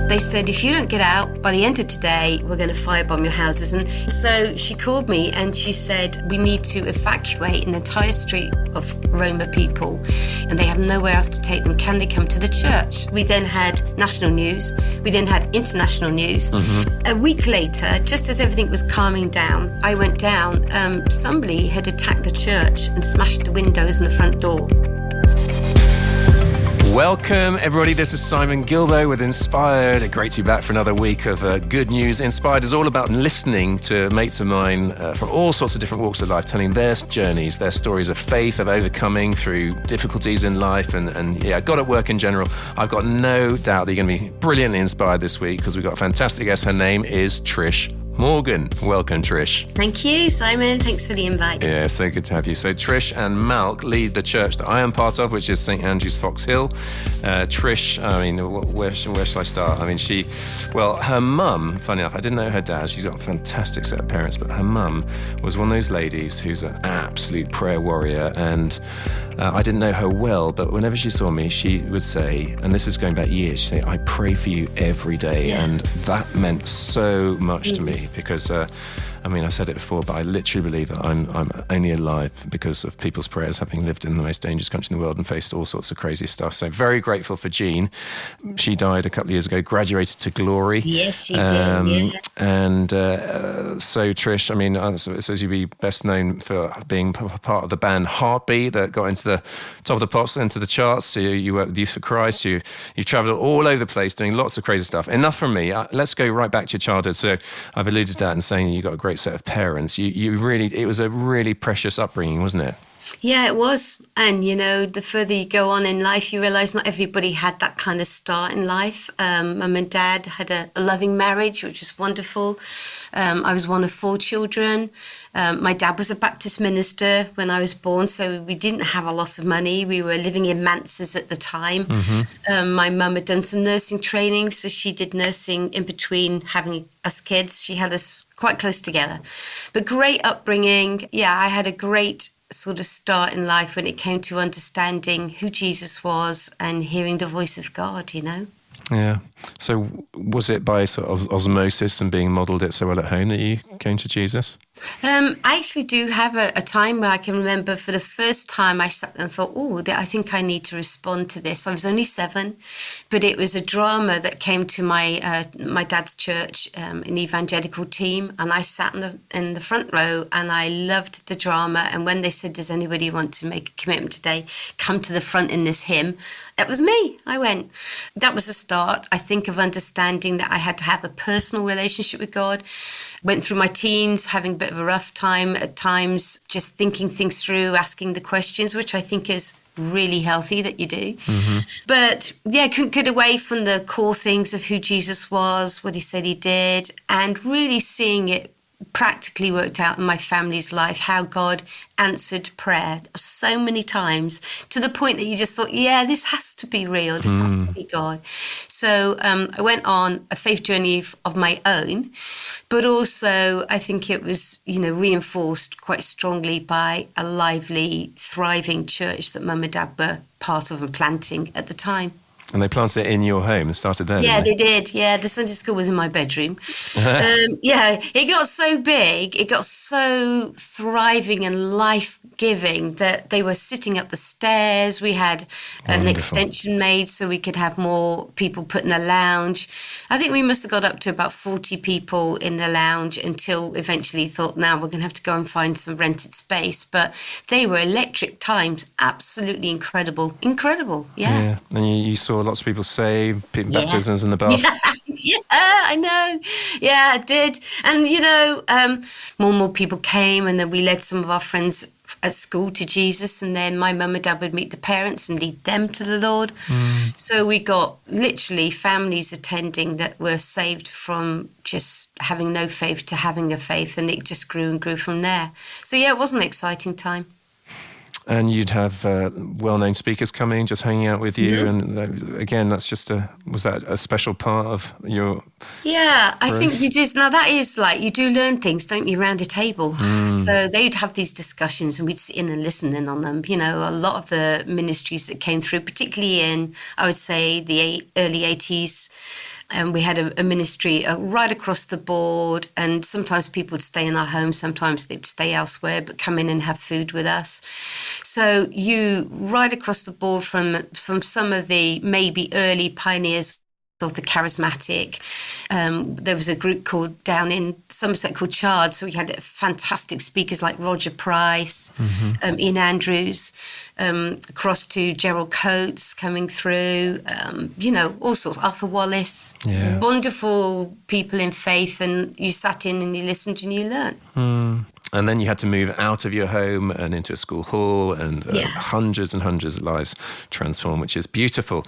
They said, if you don't get out by the end of today, we're going to firebomb your houses. And so she called me and she said, we need to evacuate an entire street of Roma people and they have nowhere else to take them. Can they come to the church? We then had national news. We then had international news. A week later, just as everything was calming down, I went down. Somebody had attacked the church and smashed the windows and the front door. Welcome, everybody. This is Simon Gilbo with Inspired. Great to be back for another week of good news. Inspired is all about listening to mates of mine from all sorts of different walks of life, telling their journeys, their stories of faith, of overcoming through difficulties in life and God at work in general. I've got no doubt that you're going to be brilliantly inspired this week because we've got a fantastic guest. Her name is Trish Morgan. Welcome, Trish. Thank you, Simon. Thanks for the invite. Yeah, so good to have you. So Trish and Malc lead the church that I am part of, which is St. Andrew's Fox Hill. Trish, I mean, where shall I start? I mean, her mum, funny enough, I didn't know her dad. She's got a fantastic set of parents, but her mum was one of those ladies who's an absolute prayer warrior. And I didn't know her well, but whenever she saw me, she would say, and this is going back years, she'd say, I pray for you every day. Yeah. And that meant so much to me. Because, I've said it before, but I literally believe that I'm only alive because of people's prayers, having lived in the most dangerous country in the world and faced all sorts of crazy stuff. So very grateful for Jean. She died a couple of years ago, graduated to glory. Yes, she did, yeah. And so Trish, so you'd be best known for being part of the band Heartbeat that got into the top of the pops, into the charts. So you worked with Youth for Christ. You travelled all over the place doing lots of crazy stuff. Enough from me. Let's go right back to your childhood. So I've alluded to that and saying you got a great set of parents. It was a really precious upbringing, wasn't it? Yeah, it was. And, the further you go on in life, you realise not everybody had that kind of start in life. Mum and Dad had a loving marriage, which was wonderful. I was one of 4 children. My dad was a Baptist minister when I was born, so we didn't have a lot of money. We were living in manses at the time. My mum had done some nursing training, so she did nursing in between having us kids. She had us quite close together. But great upbringing. Yeah, I had a great sort of start in life when it came to understanding who Jesus was and hearing the voice of God, Yeah. So was it by sort of osmosis and being modelled it so well at home that you came to Jesus? I actually do have a time where I can remember for the first time I sat there and thought, I think I need to respond to this. I was only 7, but it was a drama that came to my dad's church, an evangelical team, and I sat in the front row and I loved the drama. And when they said, does anybody want to make a commitment today, come to the front in this hymn, that was me. I went. That was the start, I think, of understanding that I had to have a personal relationship with God. Went through my teens, having a bit of a rough time at times, just thinking things through, asking the questions, which I think is really healthy that you do. But couldn't get away from the core things of who Jesus was, what he said he did, and really seeing it practically worked out in my family's life, how God answered prayer so many times to the point that you just thought, this has to be real, this has to be God. So I went on a faith journey of my own, but also I think it was, reinforced quite strongly by a lively, thriving church that Mum and Dad were part of and planting at the time. And they planted it in your home and started there, Yeah, didn't they did. Yeah, the Sunday school was in my bedroom. It got so big, it got so thriving and life-giving that they were sitting up the stairs. We had an extension made so we could have more people put in the lounge. I think we must have got up to about 40 people in the lounge until eventually thought, now we're going to have to go and find some rented space. But they were electric times, absolutely incredible. Incredible, yeah. And you saw lots of people saved, baptisms in the bath. Yeah, I know. Yeah, I did. And, more and more people came, and then we led some of our friends at school to Jesus, and then my mum and dad would meet the parents and lead them to the Lord. So we got literally families attending that were saved from just having no faith to having a faith, and it just grew and grew from there. So, it was an exciting time. And you'd have well-known speakers coming, just hanging out with you. And again, was that a special part of your... Yeah, I think you do. Now that is you do learn things, don't you, around a table. So they'd have these discussions and we'd sit in and listen in on them. A lot of the ministries that came through, particularly in, I would say, the early 80s, And we had a ministry right across the board. And sometimes people would stay in our home, sometimes they'd stay elsewhere, but come in and have food with us. So you right across the board from some of the maybe early pioneers of the charismatic. There was a group called down in Somerset called Chard, so we had fantastic speakers like Roger Price, Ian Andrews, across to Gerald Coates coming through, all sorts, Arthur Wallace, wonderful people in faith, and you sat in and you listened and you learnt. And then you had to move out of your home and into a school hall, and hundreds and hundreds of lives transformed, which is beautiful.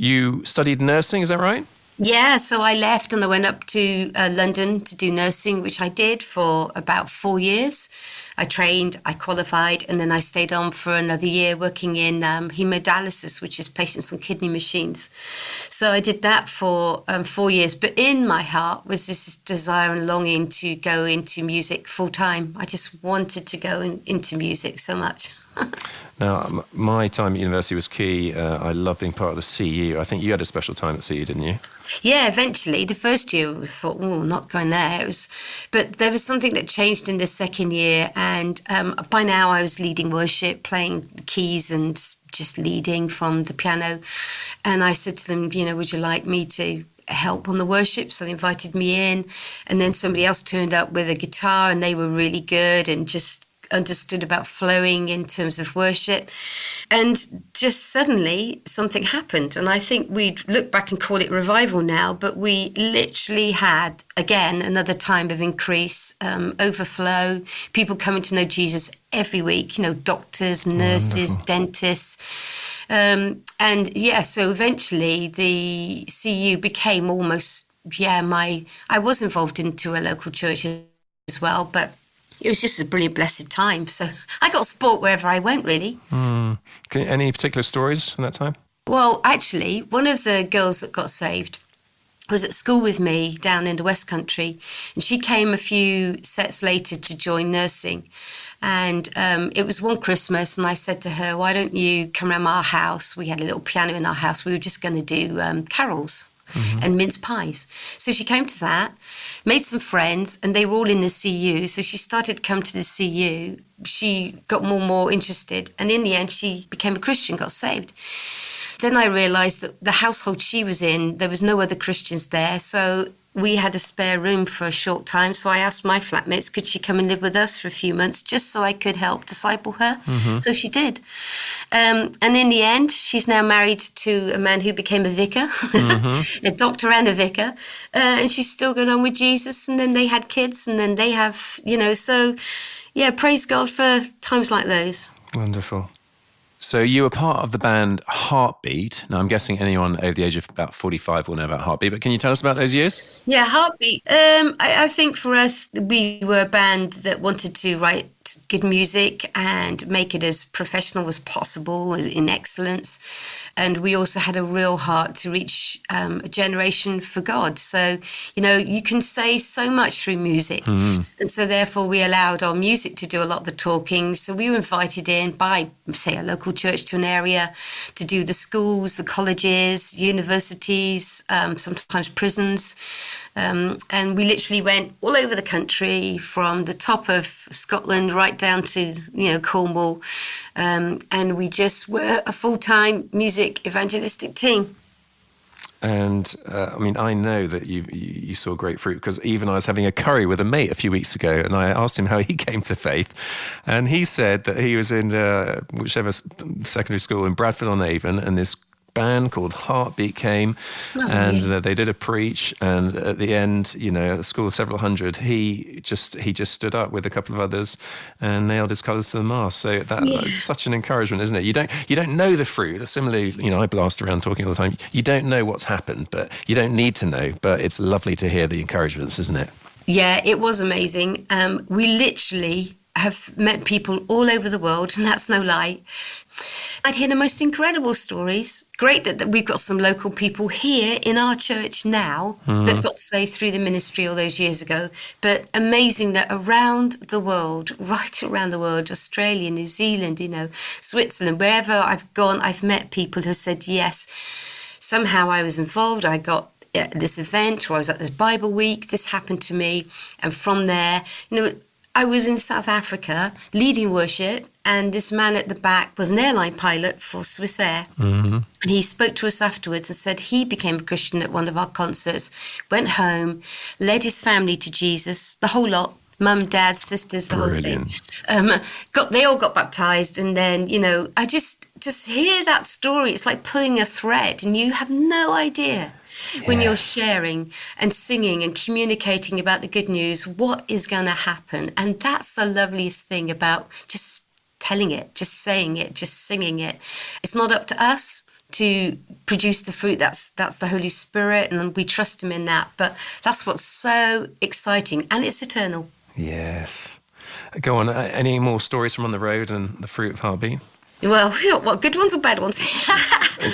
You studied nursing, is that right? Yeah, so I left and I went up to London to do nursing, which I did for about 4 years. I trained, I qualified, and then I stayed on for another year working in hemodialysis, which is patients on kidney machines. So I did that for 4 years. But in my heart was this desire and longing to go into music full time. I just wanted to go into music so much. Now, my time at university was key. I loved being part of the CU. I think you had a special time at CU, didn't you? Yeah, eventually. The first year I thought, not going there. But there was something that changed in the second year. And by now I was leading worship, playing the keys and just leading from the piano. And I said to them, would you like me to help on the worship? So they invited me in. And then somebody else turned up with a guitar and they were really good and just understood about flowing in terms of worship. And just suddenly something happened. And I think we'd look back and call it revival now, but we literally had, again, another time of increase, overflow, people coming to know Jesus every week, doctors, nurses, dentists. So eventually the CU became almost, I was involved into a local church as well, but it was just a brilliant, blessed time. So I got sport wherever I went, really. Any particular stories from that time? Well, actually, one of the girls that got saved was at school with me down in the West Country. And she came a few sets later to join nursing. And it was one Christmas, and I said to her, why don't you come around our house? We had a little piano in our house. We were just going to do carols. And mince pies. So she came to that, made some friends, and they were all in the CU. So she started to come to the CU. She got more and more interested. And in the end, she became a Christian, got saved. Then I realised that the household she was in, there was no other Christians there. So we had a spare room for a short time. So I asked my flatmates, could she come and live with us for a few months, just so I could help disciple her? So she did. And in the end, she's now married to a man who became a vicar, a doctor and a vicar. And she's still going on with Jesus. And then they had kids, and then they have, praise God for times like those. Wonderful. So you were part of the band Heartbeat. Now, I'm guessing anyone over the age of about 45 will know about Heartbeat, but can you tell us about those years? Yeah, Heartbeat. I think for us, we were a band that wanted to write good music and make it as professional as possible, in excellence. And we also had a real heart to reach a generation for God. So, you can say so much through music. And so therefore we allowed our music to do a lot of the talking. So we were invited in by, say, a local church to an area to do the schools, the colleges, universities, sometimes prisons. And we literally went all over the country, from the top of Scotland right down to, Cornwall. And we just were a full-time music evangelistic team. And I know that you saw great fruit, because even I was having a curry with a mate a few weeks ago, and I asked him how he came to faith, and he said that he was in whichever secondary school in Bradford-on-Avon, and this band called Heartbeat came, they did a preach, and at the end, a school of several hundred, he just stood up with a couple of others and nailed his colours to the mast. So that's such an encouragement, isn't it? You don't know the fruit. Similarly, I blast around talking all the time. You don't know what's happened, but you don't need to know. But it's lovely to hear the encouragements, isn't it? Yeah, it was amazing. We literally have met people all over the world, and that's no lie. I'd hear the most incredible stories. Great that we've got some local people here in our church now that got saved through the ministry all those years ago. But amazing that around the world, right around the world, Australia, New Zealand, Switzerland, wherever I've gone, I've met people who said yes. somehow I was involved. I got at this event, or I was at this Bible week. This happened to me. And from there, I was in South Africa leading worship, and this man at the back was an airline pilot for Swiss Air. Mm-hmm. And he spoke to us afterwards and said he became a Christian at one of our concerts, went home, led his family to Jesus, the whole lot. Mum, dad, sisters, the Brilliant. whole thing. They all got baptized. And then, I just hear that story. It's like pulling a thread, and you have no idea when you're sharing and singing and communicating about the good news, what is going to happen. And that's the loveliest thing about just telling it, just saying it, just singing it. It's not up to us to produce the fruit. That's the Holy Spirit, and we trust him in that. But that's what's so exciting, and it's eternal. Yes. Go on. Any more stories from on the road and the fruit of Heartbeat? Well, what, good ones or bad ones?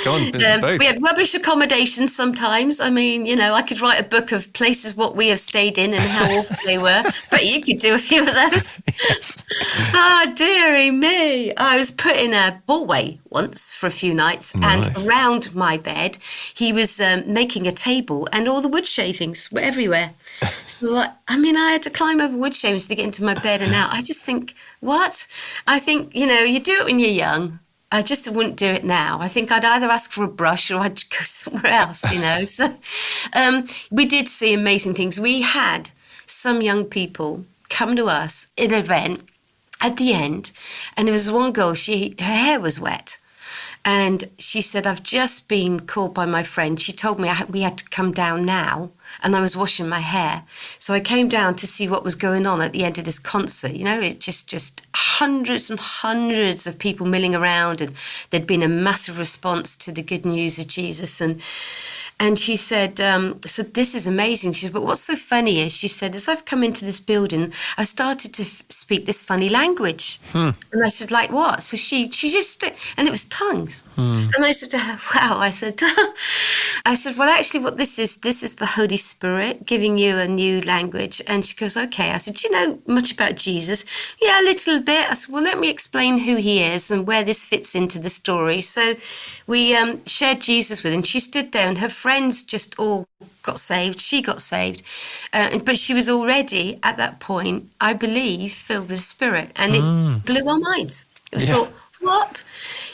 Go on, both. We had rubbish accommodations sometimes. I mean, I could write a book of places what we have stayed in and how awful they were. But you could do a few of those. Yes. Ah, dearie me. I was put in a hallway once for a few nights, Nice. and around my bed, he was making a table, and all the wood shavings were everywhere. So, I had to climb over wood shavings to get into my bed and out. I just think, what? I think, you do it when you're young. I just wouldn't do it now. I think I'd either ask for a brush or I'd go somewhere else, So we did see amazing things. We had some young people come to us in an event at the end, and there was one girl, her hair was wet. And she said, I've just been called by my friend. She told me we had to come down now, and I was washing my hair. So I came down to see what was going on at the end of this concert. It just hundreds and hundreds of people milling around, and there'd been a massive response to the good news of Jesus. And she said, so this is amazing. She said, but what's so funny is, she said, as I've come into this building, I started to speak this funny language. And I said, like what? So she just, and it was tongues. And I said to her, wow, I said, well, actually what this is the Holy Spirit giving you a new language. And she goes, okay. I said, do you know much about Jesus? Yeah, a little bit. I said, well, let me explain who he is and where this fits into the story. So we shared Jesus with her, and she stood there, and her friends just all got saved. She got saved. But she was already, at that point, I believe, filled with Spirit. And it blew our minds. We thought, what?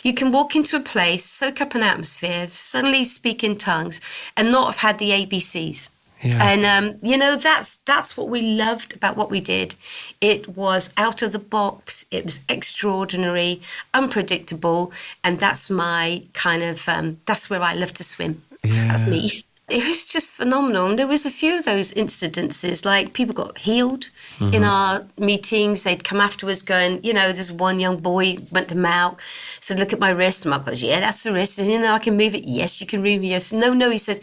You can walk into a place, soak up an atmosphere, suddenly speak in tongues, and not have had the ABCs. Yeah. And, that's what we loved about what we did. It was out of the box. It was extraordinary, unpredictable. And that's my kind of, that's where I love to swim. Yeah. That's me. It was just phenomenal. And there was a few of those incidences, like people got healed in our meetings. They'd come afterwards going, there's one young boy went to Malc, said, look at my wrist. And Malc goes, yeah, that's the wrist. And, I can move it. Yes, you can move it. Yes. No, he said,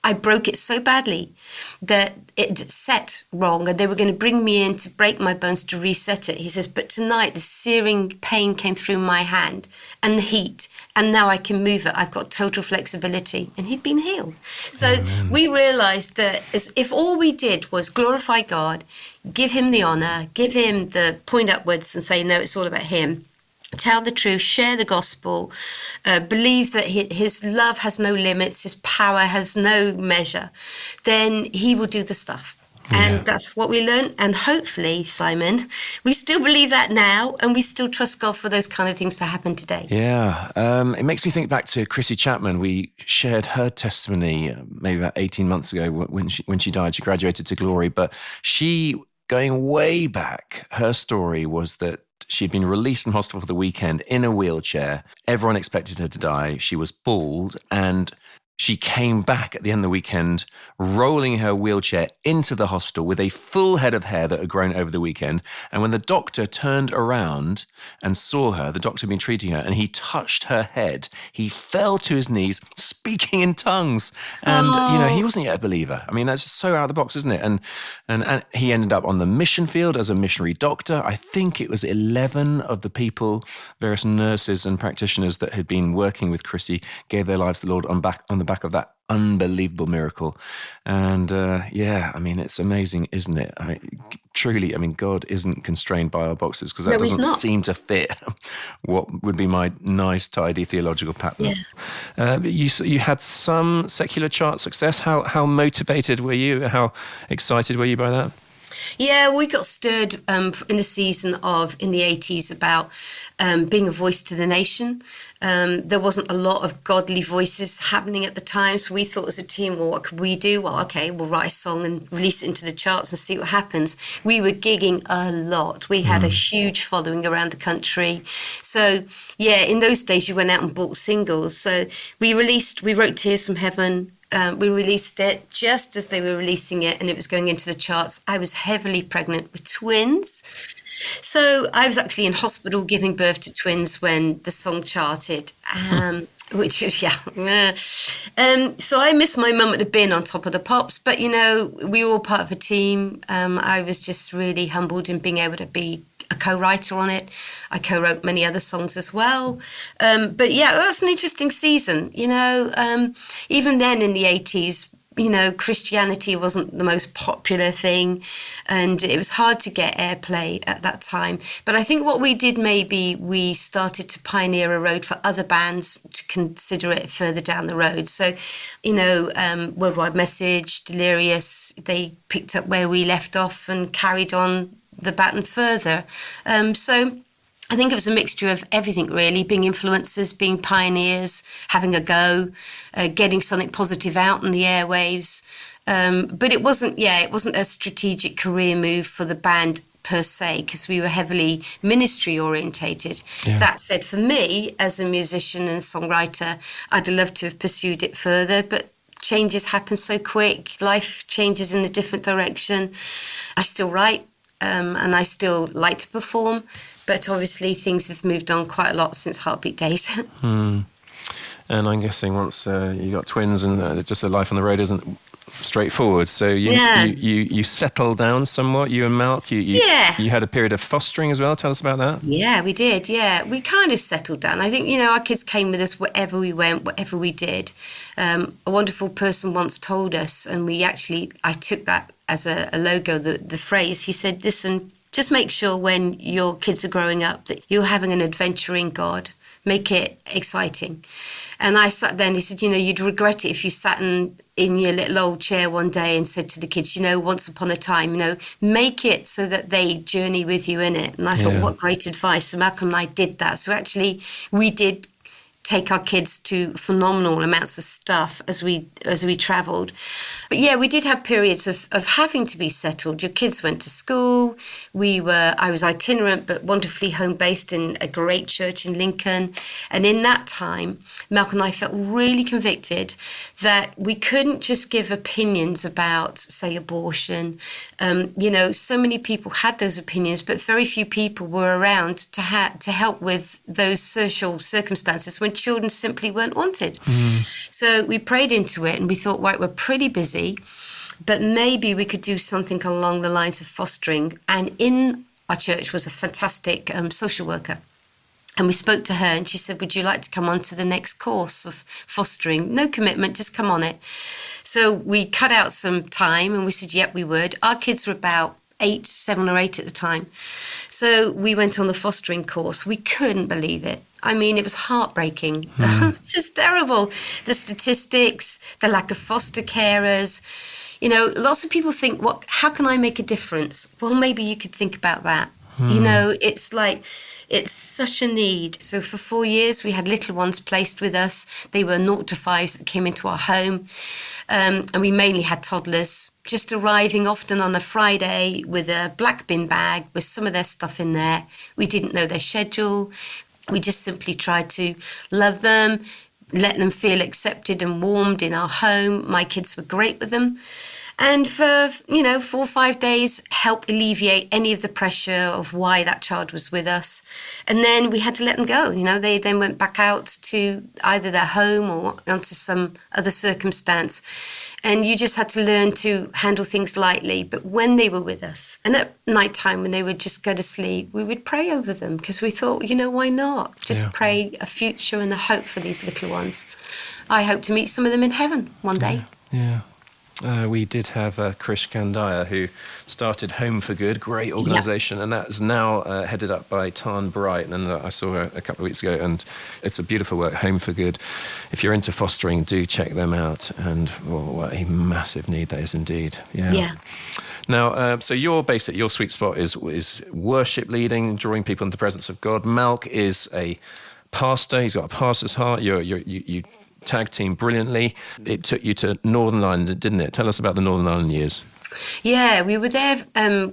I broke it so badly that it set wrong, and they were going to bring me in to break my bones to reset it. He says, but tonight the searing pain came through my hand and the heat, and now I can move it. I've got total flexibility. And he'd been healed. So we realized that if all we did was glorify God, give him the honor, give him the point upwards and say, no, it's all about him. Tell the truth, share the gospel, believe that his love has no limits, his power has no measure, then he will do the stuff. And that's what we learned. And hopefully, Simon, we still believe that now, and we still trust God for those kind of things to happen today. Yeah. It makes me think back to Chrissy Chapman. We shared her testimony maybe about 18 months ago when she died. She graduated to glory. But she, going way back, her story was that she'd been released from hospital for the weekend in a wheelchair. Everyone expected her to die. She was bald, and she came back at the end of the weekend, rolling her wheelchair into the hospital with a full head of hair that had grown over the weekend. And when the doctor turned around and saw her, the doctor had been treating her, and he touched her head, he fell to his knees, speaking in tongues. And, he wasn't yet a believer. I mean, that's just so out of the box, isn't it? And he ended up on the mission field as a missionary doctor. I think it was 11 of the people, various nurses and practitioners that had been working with Chrissy, gave their lives to the Lord on the back back of that unbelievable miracle. And yeah, I mean, it's amazing, isn't it? Truly, I mean, God isn't constrained by our boxes, because that No, he's doesn't not. seem to fit what would be my nice, tidy theological pattern. Yeah. You had some secular chart success. How motivated were you? How excited were you by that? Yeah, we got stirred in the season in the 80s about being a voice to the nation. There wasn't a lot of godly voices happening at the time. So we thought as a team, well, what could we do? Well, okay, we'll write a song and release it into the charts and see what happens. We were gigging a lot. We had a huge following around the country. So yeah, in those days you went out and bought singles. So we wrote Tears from Heaven. We released it just as they were releasing it, and it was going into the charts. I was heavily pregnant with twins. So I was actually in hospital giving birth to twins when the song charted, which is, yeah. So I missed my mum at the bin on Top of the Pops, but, you know, we were all part of a team. I was just really humbled in being able to be a co-writer on it. I co-wrote many other songs as well. But yeah, it was an interesting season. You know, even then in the 80s, you know, Christianity wasn't the most popular thing, and it was hard to get airplay at that time. But I think what we did, maybe we started to pioneer a road for other bands to consider it further down the road. So, you know, Worldwide Message, Delirious, they picked up where we left off and carried on the baton further. So I think it was a mixture of everything, really, being influencers, being pioneers, having a go, getting something positive out on the airwaves. But it wasn't a strategic career move for the band per se, because we were heavily ministry orientated. Yeah. That said, for me, as a musician and songwriter, I'd love to have pursued it further, but changes happen so quick. Life changes in a different direction. I still write, and I still like to perform. But obviously things have moved on quite a lot since Heartbeat days. And I'm guessing once you got twins, and just a life on the road isn't straightforward. So you settled down somewhat, you and Malc. You had a period of fostering as well. Tell us about that. Yeah, we did. Yeah, we kind of settled down. I think, you know, our kids came with us wherever we went, whatever we did. A wonderful person once told us, and I took that as a logo, the phrase. He said, listen, just make sure when your kids are growing up that you're having an adventure in God. Make it exciting. And I sat there and he said, you know, you'd regret it if you sat in your little old chair one day and said to the kids, you know, once upon a time, you know, make it so that they journey with you in it. And I thought, what great advice. So Malcolm and I did that. So actually we did take our kids to phenomenal amounts of stuff as we travelled. But yeah, we did have periods of having to be settled. Your kids went to school. I was itinerant but wonderfully home-based in a great church in Lincoln. And in that time, Malcolm and I felt really convicted that we couldn't just give opinions about, say, abortion. You know, so many people had those opinions, but very few people were around to help with those social circumstances when children simply weren't wanted. So we prayed into it and we thought, right, we're pretty busy, but maybe we could do something along the lines of fostering. And in our church was a fantastic social worker. And we spoke to her and she said, would you like to come on to the next course of fostering? No commitment, just come on it. So we cut out some time and we said, yep, we would. Our kids were about 7 or 8 at the time. So we went on the fostering course. We couldn't believe it. I mean, it was heartbreaking, just terrible. The statistics, the lack of foster carers. You know, lots of people think, how can I make a difference? Well, maybe you could think about that. You know, it's like, it's such a need. So for 4 years, we had little ones placed with us. They were 0 to 5s that came into our home. And we mainly had toddlers just arriving often on a Friday with a black bin bag with some of their stuff in there. We didn't know their schedule. We just simply tried to love them, let them feel accepted and warmed in our home. My kids were great with them. And for, 4 or 5 days, help alleviate any of the pressure of why that child was with us. And then we had to let them go. You know, they then went back out to either their home or onto some other circumstance. And you just had to learn to handle things lightly. But when they were with us, and at night time when they would just go to sleep, we would pray over them because we thought, why not? Just pray a future and a hope for these little ones. I hope to meet some of them in heaven one day. Yeah. We did have Trish Kandaya, who started Home for Good, great organisation, and that is now headed up by Tarn Bright, and I saw her a couple of weeks ago, and it's a beautiful work, Home for Good. If you're into fostering, do check them out, and what a massive need that is indeed. Yeah. Now, so your sweet spot is worship leading, drawing people into the presence of God. Malc is a pastor; he's got a pastor's heart. You tag team brilliantly. It took you to Northern Ireland, didn't it? Tell us about the Northern Ireland years. Yeah, we were there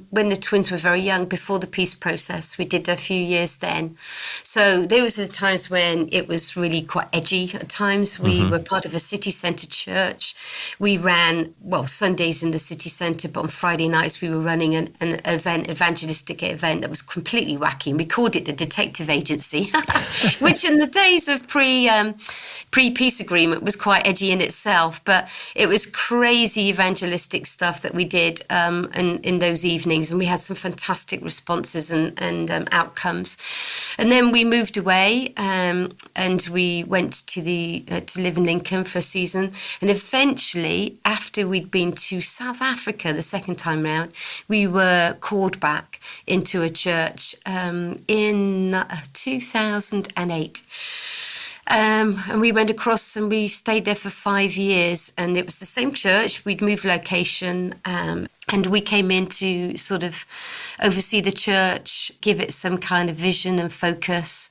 when the twins were very young, before the peace process. We did a few years then. So those were the times when it was really quite edgy at times. We were part of a city centre church. We ran, Sundays in the city centre, but on Friday nights we were running an evangelistic event that was completely wacky. And we called it the Detective Agency, which in the days of pre-peace agreement was quite edgy in itself. But it was crazy evangelistic stuff that we did in those evenings, and we had some fantastic responses and outcomes. And then we moved away, and we went to live in Lincoln for a season. And eventually, after we'd been to South Africa the second time round, we were called back into a church in 2008. And we went across and we stayed there for 5 years, and it was the same church. We'd moved location, and we came in to sort of oversee the church, give it some kind of vision and focus,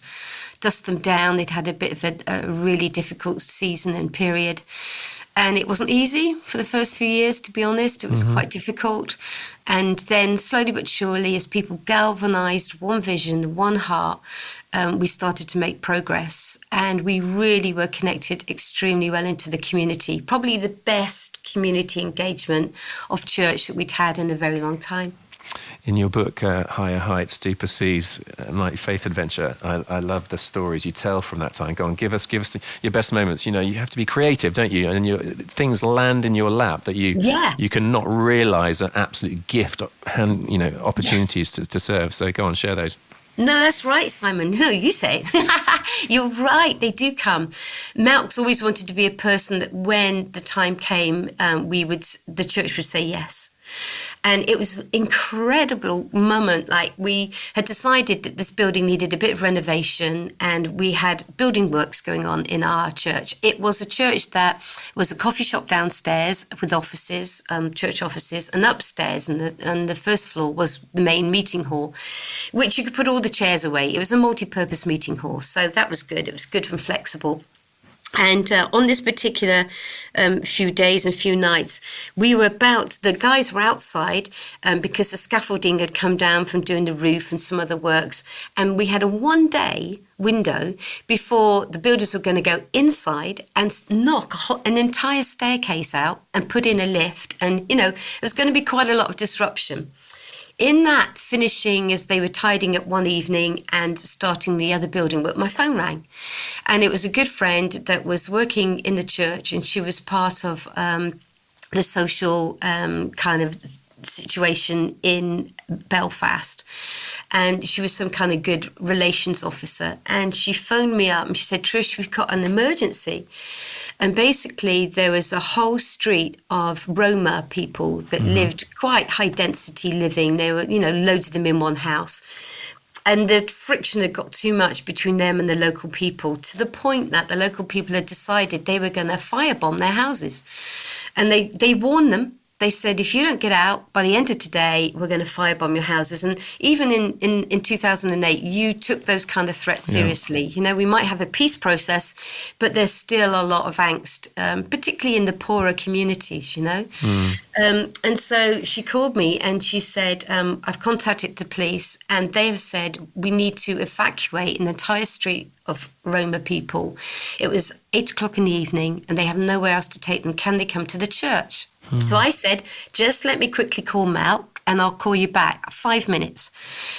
dust them down. They'd had a bit of a really difficult season and period. And it wasn't easy for the first few years, to be honest. It was quite difficult. And then slowly but surely, as people galvanised one vision, one heart, we started to make progress. And we really were connected extremely well into the community. Probably the best community engagement of church that we'd had in a very long time. In your book, Higher Heights, Deeper Seas, My Faith Adventure, I love the stories you tell from that time. Go on, give us your best moments. You know, you have to be creative, don't you? And things land in your lap that you cannot realise are absolute gift, opportunities to serve. So go on, share those. No, that's right, Simon. No, you say it. You're right. They do come. Malc's always wanted to be a person that when the time came, the church would say yes. And it was an incredible moment. Like, we had decided that this building needed a bit of renovation, and we had building works going on in our church. It was a church that was a coffee shop downstairs with offices, church offices, and upstairs, and the first floor was the main meeting hall, which you could put all the chairs away. It was a multi-purpose meeting hall, so that was good. It was good and flexible. And on this particular few days and few nights, the guys were outside because the scaffolding had come down from doing the roof and some other works. And we had a 1-day window before the builders were going to go inside and knock an entire staircase out and put in a lift. And, there was going to be quite a lot of disruption. In that finishing, as they were tidying up one evening and starting the other building, my phone rang. And it was a good friend that was working in the church, and she was part of the social kind of situation in Belfast. And she was some kind of good relations officer. And she phoned me up and she said, "Trish, we've got an emergency." And basically there was a whole street of Roma people that lived quite high density living. There were, loads of them in one house. And the friction had got too much between them and the local people, to the point that the local people had decided they were going to firebomb their houses. And they warned them. They said, if you don't get out by the end of today, we're going to firebomb your houses. And even in 2008, you took those kind of threats seriously. Yeah. We might have a peace process, but there's still a lot of angst, particularly in the poorer communities, And so she called me and she said, I've contacted the police and they have said we need to evacuate an entire street of Roma people. It was 8:00 in the evening and they have nowhere else to take them. Can they come to the church? So I said, just let me quickly call Malc and I'll call you back. 5 minutes.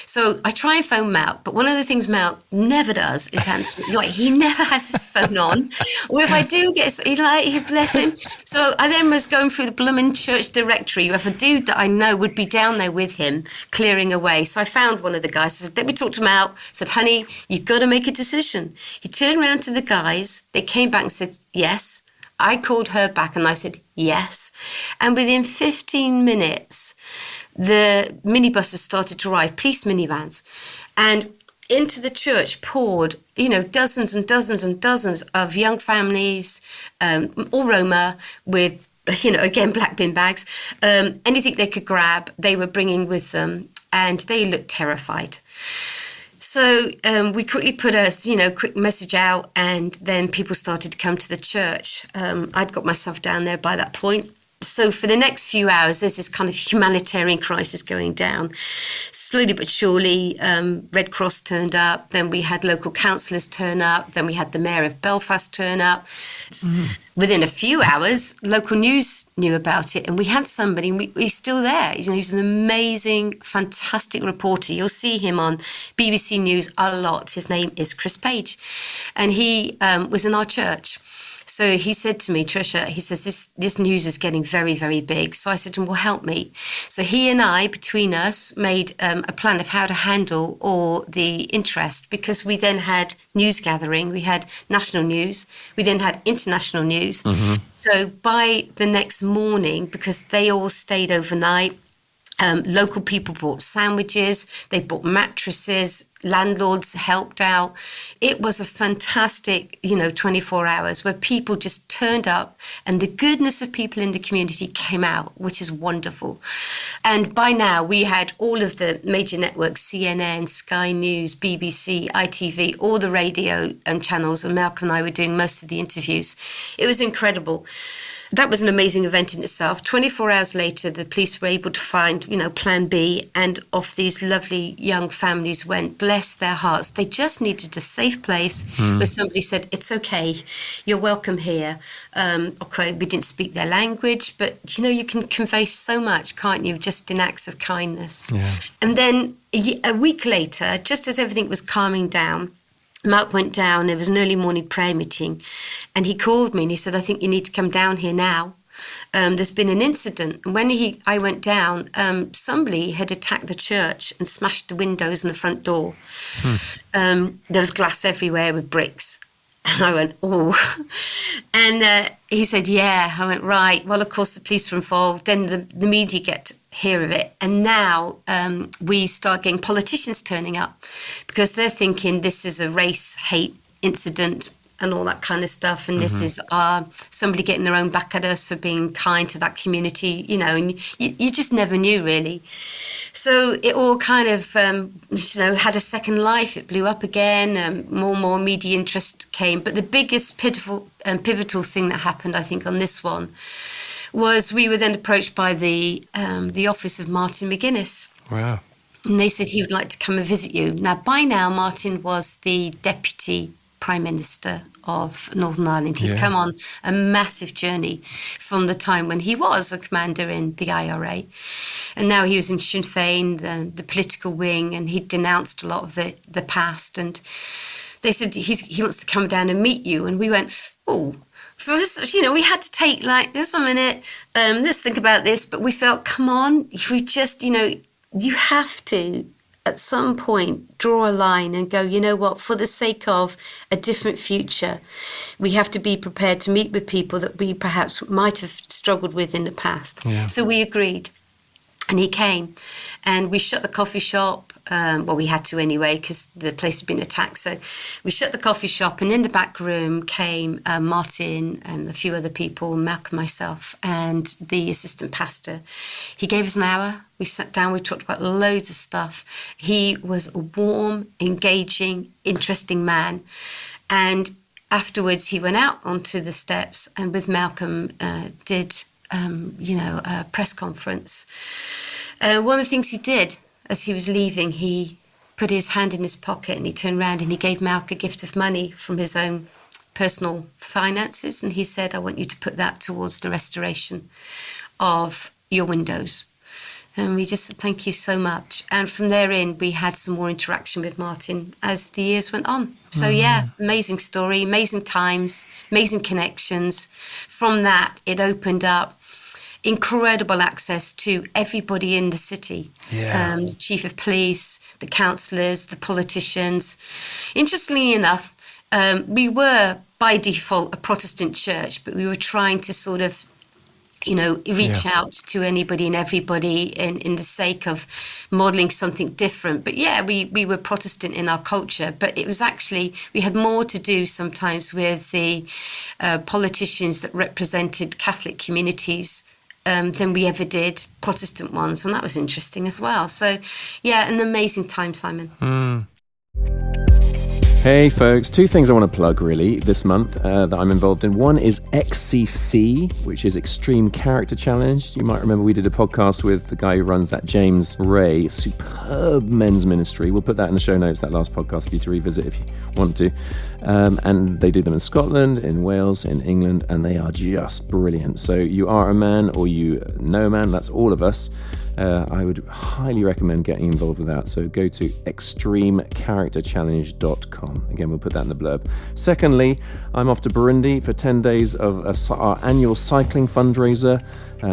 So I try and phone Malc, but one of the things Malc never does is answer. Like, he never has his phone on. Or if I do get, he's like, bless him. So I then was going through the blooming church directory with a dude that I know would be down there with him, clearing away. So I found one of the guys. I said, let me talk to Malc. I said, honey, you've got to make a decision. He turned around to the guys. They came back and said, yes. I called her back and I said, yes. And within 15 minutes, the minibuses started to arrive, police minivans. And into the church poured, dozens and dozens and dozens of young families, all Roma, with, again, black bin bags. Anything they could grab, they were bringing with them. And they looked terrified. So we quickly put a, quick message out, and then people started to come to the church. I'd got myself down there by that point. So for the next few hours, there's this kind of humanitarian crisis going down. Slowly but surely, Red Cross turned up. Then we had local councillors turn up. Then we had the mayor of Belfast turn up. Within a few hours, local news knew about it. And we had somebody, and he's still there. He's an amazing, fantastic reporter. You'll see him on BBC News a lot. His name is Chris Page. And he was in our church. So he said to me, Trisha, he says, this news is getting very, very big. So I said to him, well, help me. So he and I, between us, made a plan of how to handle all the interest, because we then had news gathering. We had national news. We then had international news. Mm-hmm. So by the next morning, because they all stayed overnight, local people brought sandwiches, they brought mattresses, landlords helped out. It was a fantastic, 24 hours where people just turned up and the goodness of people in the community came out, which is wonderful. And by now we had all of the major networks, CNN, Sky News, BBC, ITV, all the radio channels, and Malcolm and I were doing most of the interviews. It was incredible. That was an amazing event in itself. 24 hours later, the police were able to find, Plan B, and off these lovely young families went. Bless their hearts. They just needed a safe place where somebody said, it's okay, you're welcome here. Okay, we didn't speak their language, but, you can convey so much, can't you, just in acts of kindness. Yeah. And then a week later, just as everything was calming down, Malc went down. There was an early morning prayer meeting, and he called me and he said, I think you need to come down here now. There's been an incident. And when I went down, somebody had attacked the church and smashed the windows and the front door. There was glass everywhere with bricks. And I went, oh. And he said, yeah. I went, right. Well, of course, the police were involved. Then the media get to hear of it. And now we start getting politicians turning up because they're thinking this is a race hate incident and all that kind of stuff. And this is somebody getting their own back at us for being kind to that community, and you just never knew, really. So it all kind of, had a second life. It blew up again. More and more media interest came. But the biggest pivotal thing that happened, I think, on this one was we were then approached by the office of Martin McGuinness. Wow. And they said he would like to come and visit you. Now, by now, Martin was the Deputy Prime Minister of Northern Ireland. He'd come on a massive journey from the time when he was a commander in the IRA. And now he was in Sinn Féin, the political wing, and he'd denounced a lot of the past. And they said he wants to come down and meet you. And we went, oh, for us, we had to take just a minute, let's think about this. But we felt, come on, we just, you have to, at some point, draw a line and go, you know what, for the sake of a different future, we have to be prepared to meet with people that we perhaps might have struggled with in the past. Yeah. So we agreed. And he came, and we shut the coffee shop. We had to anyway, because the place had been attacked. So we shut the coffee shop, and in the back room came Martin and a few other people, Malc and myself, and the assistant pastor. He gave us an hour. We sat down, we talked about loads of stuff. He was a warm, engaging, interesting man. And afterwards, he went out onto the steps and with Malcolm did a press conference. One of the things he did as he was leaving, he put his hand in his pocket and he turned around and he gave Malc a gift of money from his own personal finances. And he said, I want you to put that towards the restoration of your windows. And we just thank you so much. And from there in, we had some more interaction with Martin as the years went on. So yeah, amazing story, amazing times, amazing connections. From that, it opened up incredible access to everybody in the city. The chief of police, the councillors, the politicians. Interestingly enough, we were by default a Protestant church, but we were trying to sort of reach out to anybody and everybody in the sake of modelling something different. But yeah, we were Protestant in our culture, but it was actually, we had more to do sometimes with the politicians that represented Catholic communities than we ever did Protestant ones. And that was interesting as well. So yeah, an amazing time, Simon. Hey folks, two things I want to plug really this month that I'm involved in. One is XCC, which is Extreme Character Challenge. You might remember we did a podcast with the guy who runs that, James Ray, superb men's ministry. We'll put that in the show notes, that last podcast, for you to revisit if you want to. And they do them in Scotland, in Wales, in England, and they are just brilliant. So you are a man or you know a man, that's all of us. I would highly recommend getting involved with that. So go to extremecharacterchallenge.com. Again, we'll put that in the blurb. Secondly, I'm off to Burundi for 10 days of our annual cycling fundraiser.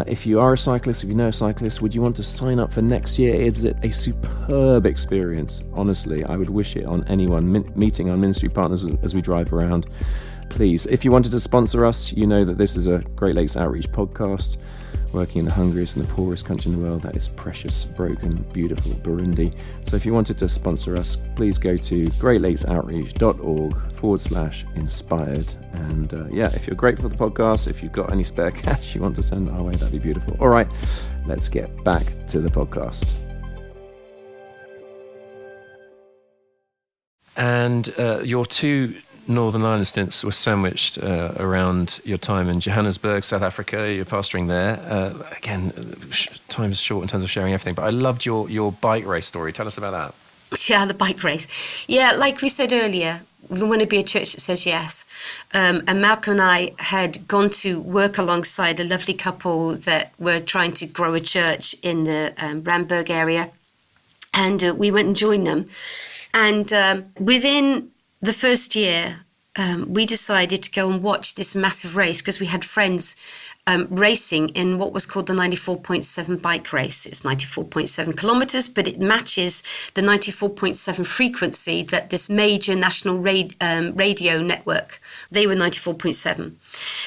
If you are a cyclist, if you know a cyclist, would you want to sign up for next year? It's a superb experience. Honestly, I would wish it on anyone meeting our ministry partners as we drive around. Please, if you wanted to sponsor us, you know that this is a Great Lakes Outreach podcast, working in the hungriest and the poorest country in the world. That is precious, broken, beautiful Burundi. So if you wanted to sponsor us, please go to greatlakesOutreach.org/inspired. And if you're grateful for the podcast, if you've got any spare cash you want to send our way, that'd be beautiful. All right, let's get back to the podcast. And your two Northern Ireland stints were sandwiched around your time in Johannesburg, South Africa. You're pastoring there. Again, time is short in terms of sharing everything, but I loved your bike race story. Tell us about that. Yeah, the bike race. Yeah, like we said earlier, we want to be a church that says yes. And Malc and I had gone to work alongside a lovely couple that were trying to grow a church in the Randburg area. And we went and joined them. And within the first year, we decided to go and watch this massive race because we had friends racing in what was called the 94.7 bike race. It's 94.7 kilometres, but it matches the 94.7 frequency that this major national radio network, they were 94.7.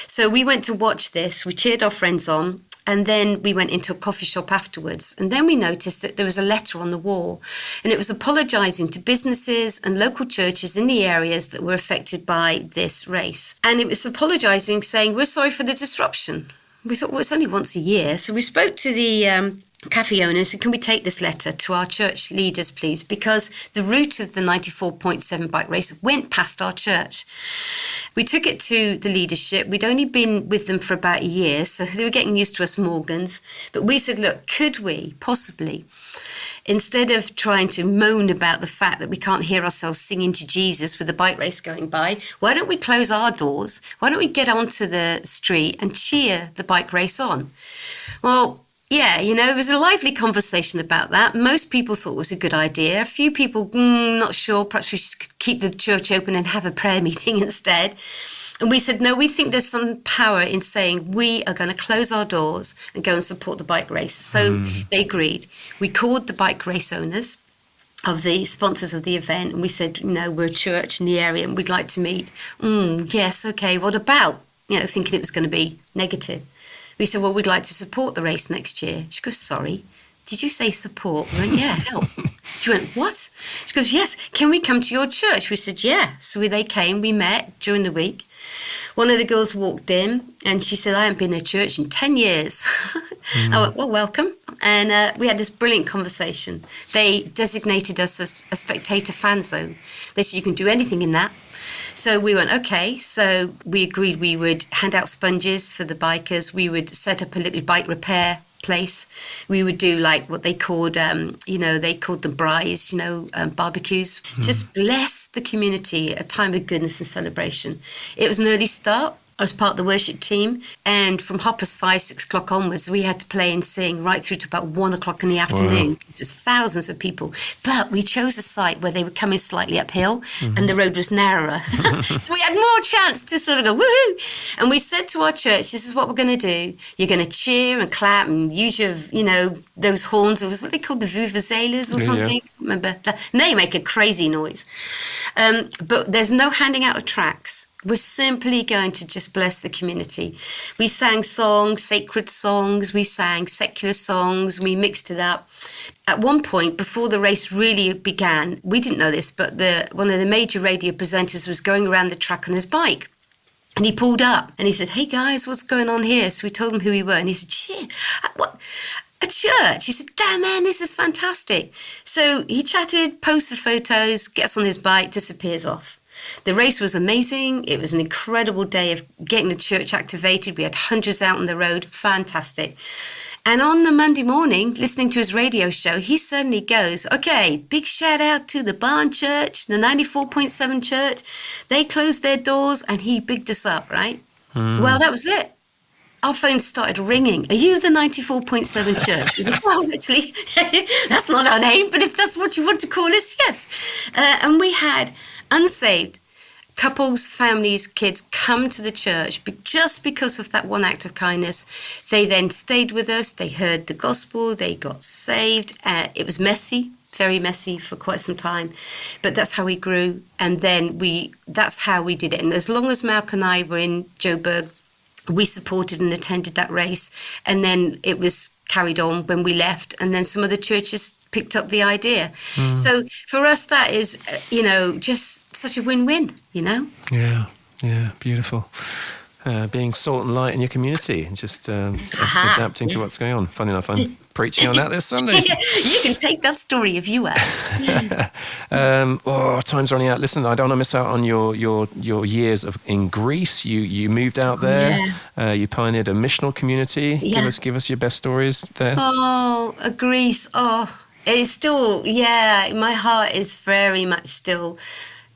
So we went to watch this, we cheered our friends on, and then we went into a coffee shop afterwards. And then we noticed that there was a letter on the wall, and it was apologising to businesses and local churches in the areas that were affected by this race. And it was apologising, saying, we're sorry for the disruption. We thought, well, it's only once a year. So we spoke to the cafe owner and said, can we take this letter to our church leaders, please? Because the route of the 94.7 bike race went past our church. We took it to the leadership. We'd only been with them for about a year, so they were getting used to us Morgans. But we said, look, could we possibly, instead of trying to moan about the fact that we can't hear ourselves singing to Jesus with the bike race going by, why don't we close our doors? Why don't we get onto the street and cheer the bike race on? Well, yeah, there was a lively conversation about that. Most people thought it was a good idea. A few people, not sure, perhaps we should keep the church open and have a prayer meeting instead. And we said, no, we think there's some power in saying we are going to close our doors and go and support the bike race. So they agreed. We called the bike race owners of the sponsors of the event, and we said, we're a church in the area and we'd like to meet. Yes, okay, what about? Thinking it was going to be negative. We said, well, we'd like to support the race next year. She goes, sorry, did you say support? We went, yeah, help. She went, what? She goes, yes, can we come to your church? We said, yeah. So they came, we met during the week. One of the girls walked in and she said, I haven't been to church in 10 years. I went, well, welcome. And we had this brilliant conversation. They designated us as a spectator fan zone. They said, you can do anything in that. So we went, okay. So we agreed we would hand out sponges for the bikers. We would set up a little bike repair place. We would do like what they called, they called them braais, barbecues. Just bless the community, a time of goodness and celebration. It was an early start. I was part of the worship team, and from 5-6 o'clock onwards, we had to play and sing right through to about 1 o'clock in the afternoon. Wow. There's thousands of people, but we chose a site where they were coming slightly uphill, and the road was narrower, so we had more chance to sort of go woohoo. And we said to our church, "This is what we're going to do. You're going to cheer and clap and use your, those horns. It was what they called the vuvuzelas or something. Yeah. Remember that? And they make a crazy noise, but there's no handing out of tracts. We're simply going to just bless the community." We sang songs, sacred songs. We sang secular songs. We mixed it up. At one point, before the race really began, we didn't know this, but one of the major radio presenters was going around the track on his bike. And he pulled up and he said, "Hey guys, what's going on here?" So we told him who we were. And he said, "Shit, what? A church?" He said, "Damn, man, this is fantastic." So he chatted, posed for photos, gets on his bike, disappears off. The race was amazing. It was an incredible day of getting the church activated. We had hundreds out on the road. Fantastic. And on the Monday morning, listening to his radio show, he suddenly goes, "Okay, big shout out to the Barn Church, the 94.7 church. They closed their doors," and he bigged us up, right? Well, that was it. Our phones started ringing. "Are you the 94.7 church?" We said, "Well, actually, that's not our name, but if that's what you want to call us, yes." And we had unsaved couples, families, kids come to the church just because of that one act of kindness. They then stayed with us. They heard the gospel. They got saved. It was messy, very messy for quite some time, but that's how we grew. And then that's how we did it. And as long as Malc and I were in Joburg, we supported and attended that race. And then it was carried on when we left. And then some other churches picked up the idea. So for us, that is, just such a win-win, Yeah, beautiful. Being salt and light in your community and just adapting to what's going on. Funny enough, I'm preaching on that this Sunday. You can take that story if you want. Time's running out. Listen, I don't want to miss out on your years in Greece. You moved out there. Yeah. You pioneered a missional community. Yeah. Give us your best stories there. Greece. It's still, my heart is very much still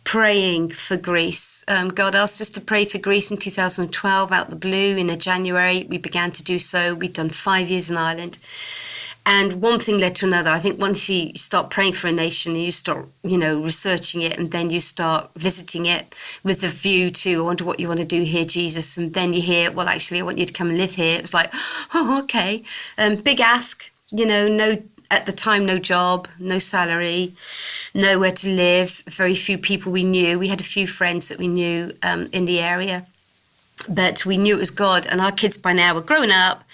praying for Greece. God asked us to pray for Greece in 2012 out the blue in January. We began to do so. We'd done 5 years in Ireland. And one thing led to another. I think once you start praying for a nation, you start, researching it, and then you start visiting it with the view to, I wonder what you want to do here, Jesus. And then you hear, well, actually, I want you to come and live here. It was like, okay. Big ask, at the time, no job, no salary, nowhere to live, very few people we knew. We had a few friends that we knew in the area, but we knew it was God. And our kids by now were grown up,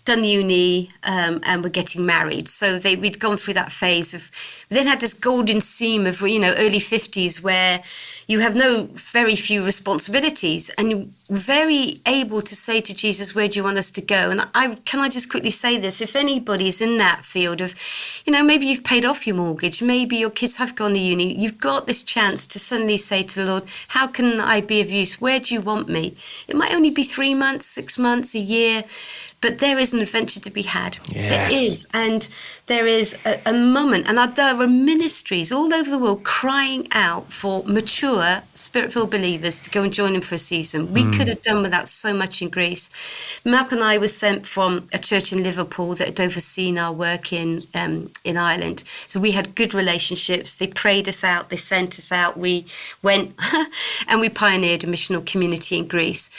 done uni, and were getting married. So we'd gone through that phase of, we then had this golden seam of, early 50s where you have very few responsibilities and you're very able to say to Jesus, "Where do you want us to go?" And can I just quickly say this? If anybody's in that field of, maybe you've paid off your mortgage, maybe your kids have gone to uni, you've got this chance to suddenly say to the Lord, "How can I be of use? Where do you want me?" It might only be 3 months, 6 months, a year, but there is an adventure to be had. Yes. There is. And there is a moment, and there are ministries all over the world crying out for mature, spirit-filled believers to go and join them for a season. We could have done with that so much in Greece. Malc and I were sent from a church in Liverpool that had overseen our work in Ireland. So we had good relationships. They prayed us out. They sent us out. We went and we pioneered a missional community in Greece.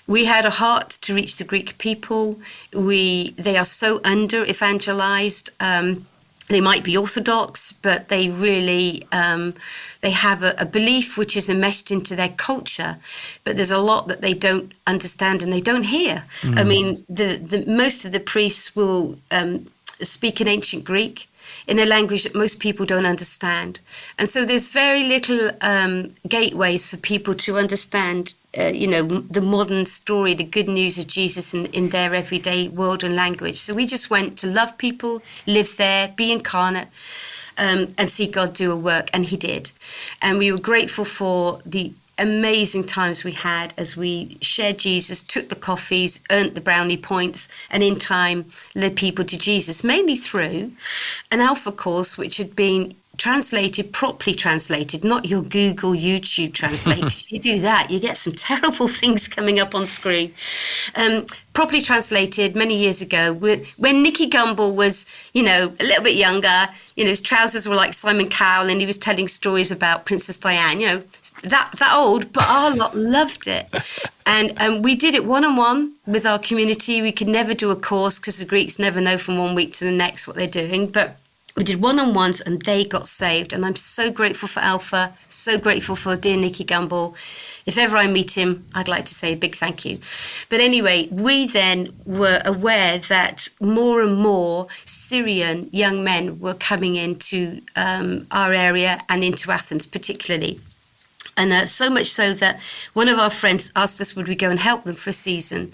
We had a heart to reach the Greek people. They are so under-evangelized. They might be Orthodox, but they really, they have a belief which is enmeshed into their culture, but there's a lot that they don't understand and they don't hear. I mean, the most of the priests will speak in ancient Greek, in a language that most people don't understand. And so there's very little gateways for people to understand, the modern story, the good news of Jesus in their everyday world and language. So we just went to love people, live there, be incarnate, and see God do a work. And he did. And we were grateful for the amazing times we had as we shared Jesus, took the coffees, earned the brownie points, and in time led people to Jesus, mainly through an Alpha course, which had been translated, properly translated, not your Google, YouTube translate. If you do that, you get some terrible things coming up on screen. Properly translated many years ago, when Nicky Gumbel was, a little bit younger, his trousers were like Simon Cowell, and he was telling stories about Princess Diane, that old, but our lot loved it. And we did it one-on-one with our community. We could never do a course because the Greeks never know from one week to the next what they're doing, but we did one-on-ones and they got saved. And I'm so grateful for Alpha, so grateful for dear Nicky Gumbel. If ever I meet him, I'd like to say a big thank you. But anyway, we then were aware that more and more Syrian young men were coming into our area and into Athens particularly. And so much so that one of our friends asked us, would we go and help them for a season?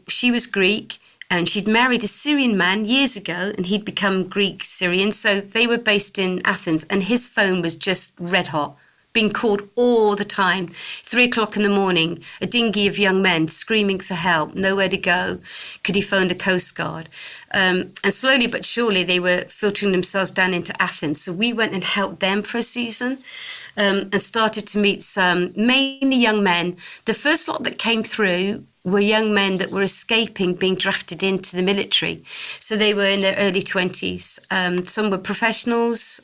She was Greek. And she'd married a Syrian man years ago, and he'd become Greek Syrian. So they were based in Athens, and his phone was just red hot, being called all the time. 3:00 in the morning, a dinghy of young men screaming for help, nowhere to go. Could he phone the Coast Guard? And slowly but surely, they were filtering themselves down into Athens. So we went and helped them for a season and started to meet some mainly young men. The first lot that came through were young men that were escaping being drafted into the military. So they were in their early 20s. Some were professionals.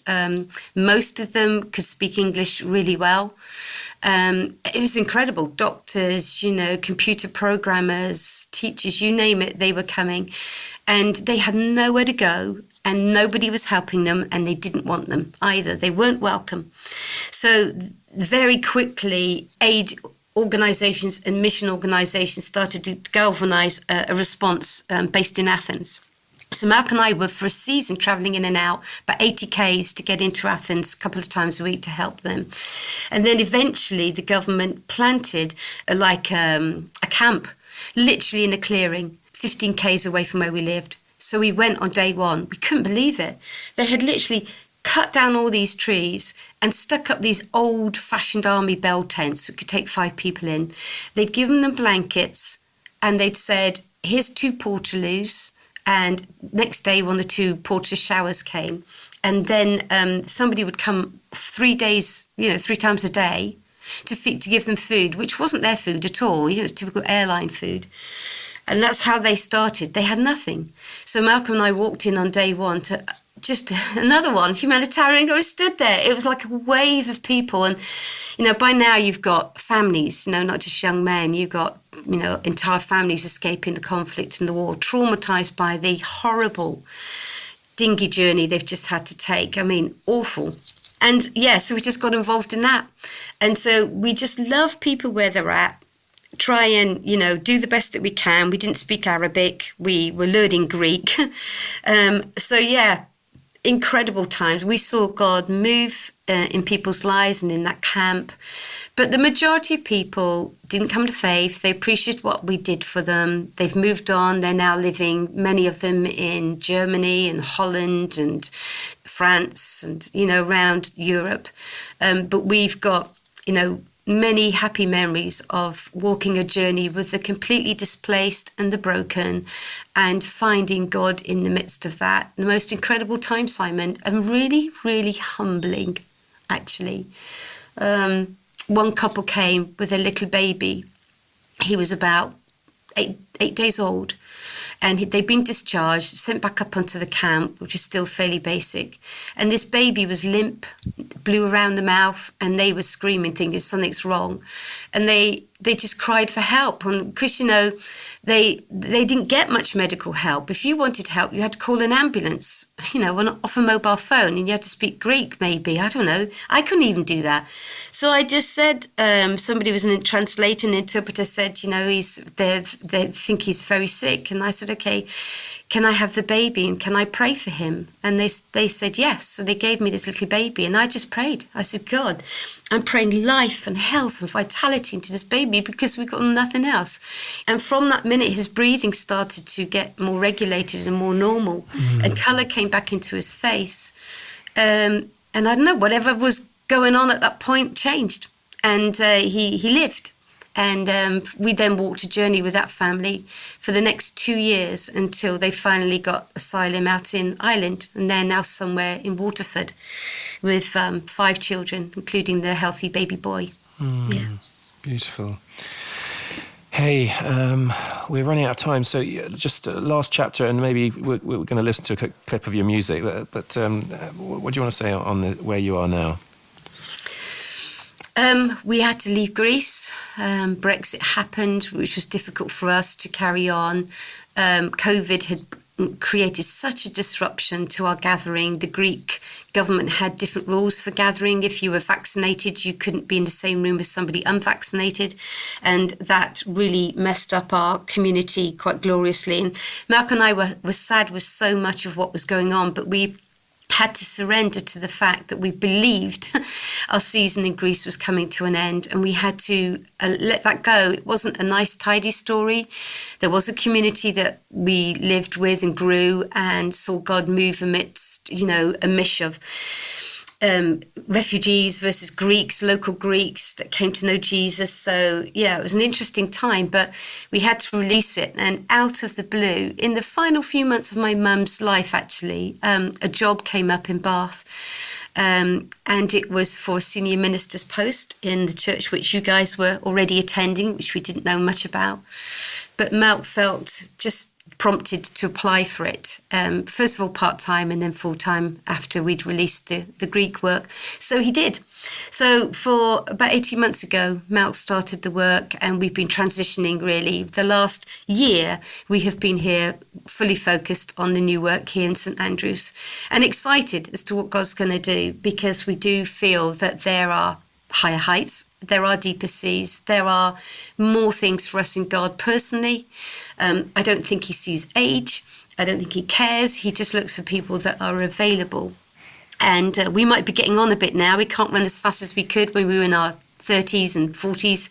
Most of them could speak English really well. It was incredible. Doctors, computer programmers, teachers, you name it, they were coming. And they had nowhere to go, and nobody was helping them, and they didn't want them either. They weren't welcome. So very quickly, aid organizations and mission organizations started to galvanize a response based in Athens. So Malc and I were for a season traveling in and out, about 80 Ks to get into Athens a couple of times a week to help them. And then eventually the government planted a camp, literally in a clearing, 15 Ks away from where we lived. So we went on day one. We couldn't believe it. They had literally cut down all these trees and stuck up these old-fashioned army bell tents that could take 5 people in. They'd given them blankets, and they'd said, here's 2 portaloos. And next day, one of the 2 porter showers came. And then somebody would come 3 days, 3 times a day to give them food, which wasn't their food at all, typical airline food. And that's how they started. They had nothing. So Malcolm and I walked in on day one to just another one, humanitarian. I stood there. It was like a wave of people. And, by now you've got families, not just young men. You've got, entire families escaping the conflict and the war, traumatized by the horrible dinghy journey they've just had to take. I mean, awful. And so we just got involved in that. And so we just love people where they're at. Try and, do the best that we can. We didn't speak Arabic. We were learning Greek. Incredible times. We saw God move in people's lives and in that camp. But the majority of people didn't come to faith. They appreciated what we did for them. They've moved on. They're now living, many of them, in Germany and Holland and France and, around Europe. But we've got, many happy memories of walking a journey with the completely displaced and the broken and finding God in the midst of that. The most incredible time, Simon, and really, really humbling, actually. One couple came with a little baby. He was about eight days old. And they'd been discharged, sent back up onto the camp, which is still fairly basic. And this baby was limp, blew around the mouth, and they were screaming, thinking something's wrong. And they just cried for help. And because, they didn't get much medical help. If you wanted help, you had to call an ambulance, off a mobile phone, and you had to speak Greek, maybe. I don't know. I couldn't even do that. So I just said, somebody was a translator, an interpreter said, they think he's very sick. And I said, okay, can I have the baby and can I pray for him? And they said yes. So they gave me this little baby and I just prayed. I said, God, I'm praying life and health and vitality into this baby because we've got nothing else. And from that minute, his breathing started to get more regulated and more normal. And colour came back into his face. And I don't know, whatever was going on at that point changed. And he lived. And we then walked a journey with that family for the next 2 years until they finally got asylum out in Ireland. And they're now somewhere in Waterford with 5 children, including their healthy baby boy. Yeah. Beautiful. Hey, we're running out of time, so just last chapter, and maybe we're going to listen to a clip of your music. But what do you want to say on where you are now? We had to leave Greece. Brexit happened, which was difficult for us to carry on. COVID had created such a disruption to our gathering. The Greek government had different rules for gathering. If you were vaccinated, you couldn't be in the same room as somebody unvaccinated. And that really messed up our community quite gloriously. And Malc and I were sad with so much of what was going on, but we had to surrender to the fact that we believed our season in Greece was coming to an end, and we had to let that go. It wasn't a nice, tidy story. There was a community that we lived with and grew and saw God move amidst, a mish of refugees versus Greeks, local Greeks that came to know Jesus. So, it was an interesting time, but we had to release it. And out of the blue, in the final few months of my mum's life, actually, a job came up in Bath. And it was for a senior minister's post in the church, which you guys were already attending, which we didn't know much about. But Malc felt just prompted to apply for it. First of all, part-time and then full-time after we'd released the Greek work. So he did. So for about 18 months ago, Malc started the work, and we've been transitioning really. The last year, we have been here fully focused on the new work here in St Andrews, and excited as to what God's going to do, because we do feel that there are higher heights, there are deeper seas, there are more things for us in God personally. I don't think he sees age. I don't think he cares. He just looks for people that are available. And we might be getting on a bit now. We can't run as fast as we could when we were in our 30s and 40s.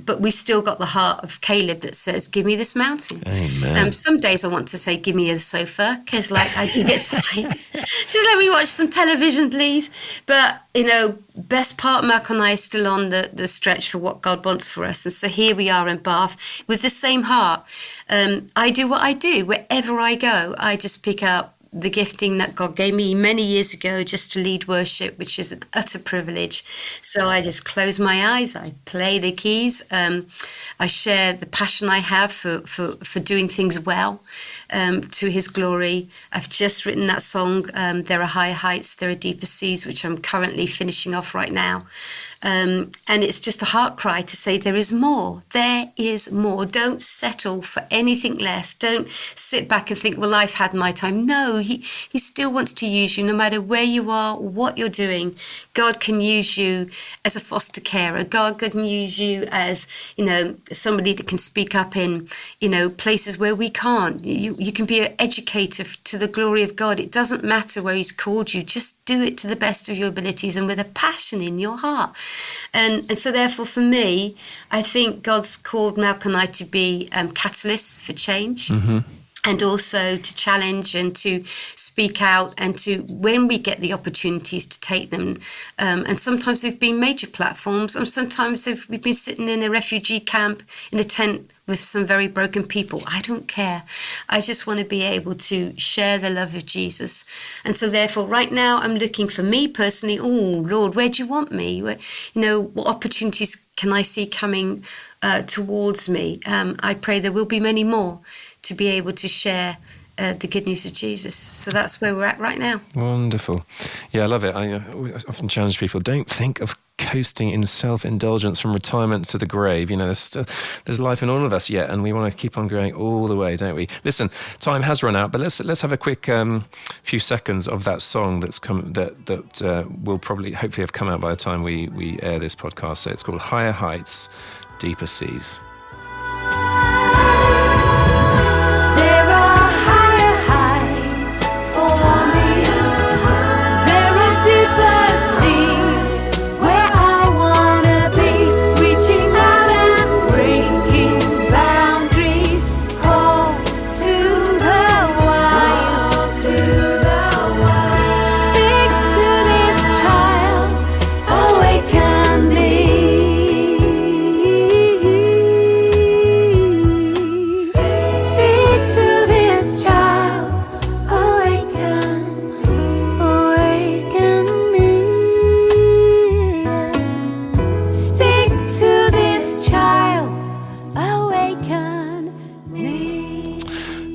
But we still got the heart of Caleb that says, give me this mountain. Amen. Some days I want to say, give me a sofa, because I do get tired. Just let me watch some television, please. But, best part, Malc and I are still on the stretch for what God wants for us. And so here we are in Bath with the same heart. I do what I do. Wherever I go, I just pick up the gifting that God gave me many years ago just to lead worship, which is an utter privilege. So I just close my eyes, I play the keys, I share the passion I have for doing things well to his glory. I've just written that song, There Are Higher Heights, There Are Deeper Seas, which I'm currently finishing off right now. And it's just a heart cry to say there is more. There is more. Don't settle for anything less. Don't sit back and think, well, I've had my time. No, he still wants to use you no matter where you are or what you're doing. God can use you as a foster carer. God can use you as, somebody that can speak up in, places where we can't. You can be an educator to the glory of God. It doesn't matter where he's called you. Just do it to the best of your abilities and with a passion in your heart. And so therefore for me, I think God's called Malc and I to be catalysts for change. Mm-hmm. And also to challenge and to speak out, and to, when we get the opportunities, to take them. And sometimes they've been major platforms, and sometimes we've been sitting in a refugee camp in a tent with some very broken people. I don't care. I just want to be able to share the love of Jesus. And so therefore right now I'm looking for me personally, oh Lord, where do you want me? What opportunities can I see coming towards me? I pray there will be many more to be able to share the good news of Jesus. So that's where we're at right now. Wonderful. Yeah, I love it. I often challenge people, don't think of coasting in self-indulgence from retirement to the grave. There's life in all of us yet, and we want to keep on going all the way, don't we? Listen, time has run out, but let's have a quick few seconds of that song that's come that will probably hopefully have come out by the time we air this podcast. So it's called Higher Heights, Deeper Seas.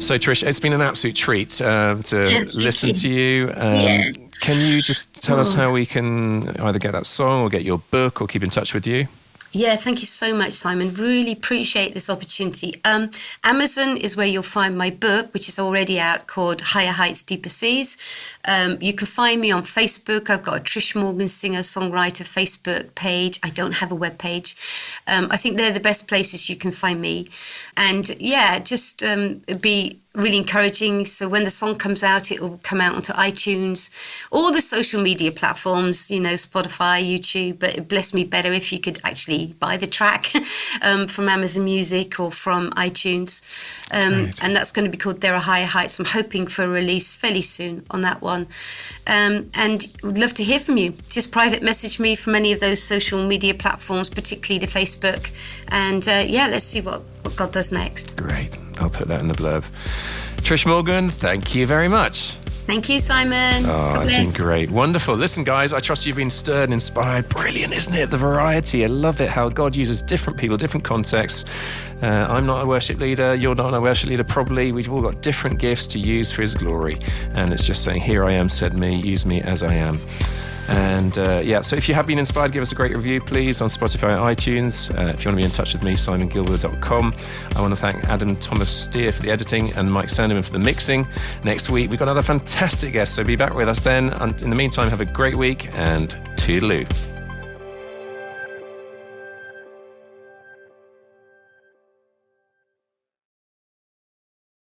So, Trish, it's been an absolute treat to listen to you. Can you just tell us how we can either get that song or get your book or keep in touch with you? Yeah, thank you so much, Simon. Really appreciate this opportunity. Amazon is where you'll find my book, which is already out, called Higher Heights, Deeper Seas. You can find me on Facebook. I've got a Trish Morgan singer-songwriter Facebook page. I don't have a web page. I think they're the best places you can find me. And yeah, just be really encouraging. So when the song comes out, it will come out onto iTunes, all the social media platforms, Spotify, YouTube. But it blessed me better if you could actually buy the track from Amazon Music or from iTunes. And that's going to be called There Are Higher Heights. I'm hoping for a release fairly soon on that one. And would love to hear from you. Just private message me from any of those social media platforms, particularly the Facebook. And let's see what God does next. Great. I'll put that in the blurb. Trish Morgan, thank you very much. Thank you, Simon. Oh, it's been great. Wonderful. Listen, guys, I trust you've been stirred and inspired. Brilliant, isn't it? The variety. I love it, how God uses different people, different contexts. I'm not a worship leader. You're not a worship leader, probably. We've all got different gifts to use for his glory. And it's just saying, here I am, said me, use me as I am. And so if you have been inspired, give us a great review, please, on Spotify and iTunes. If you want to be in touch with me, simongilbert.com. I want to thank Adam Thomas Steer for the editing and Mike Sanderman for the mixing. Next week, we've got another fantastic guest, so be back with us then. And in the meantime, have a great week and toodaloo.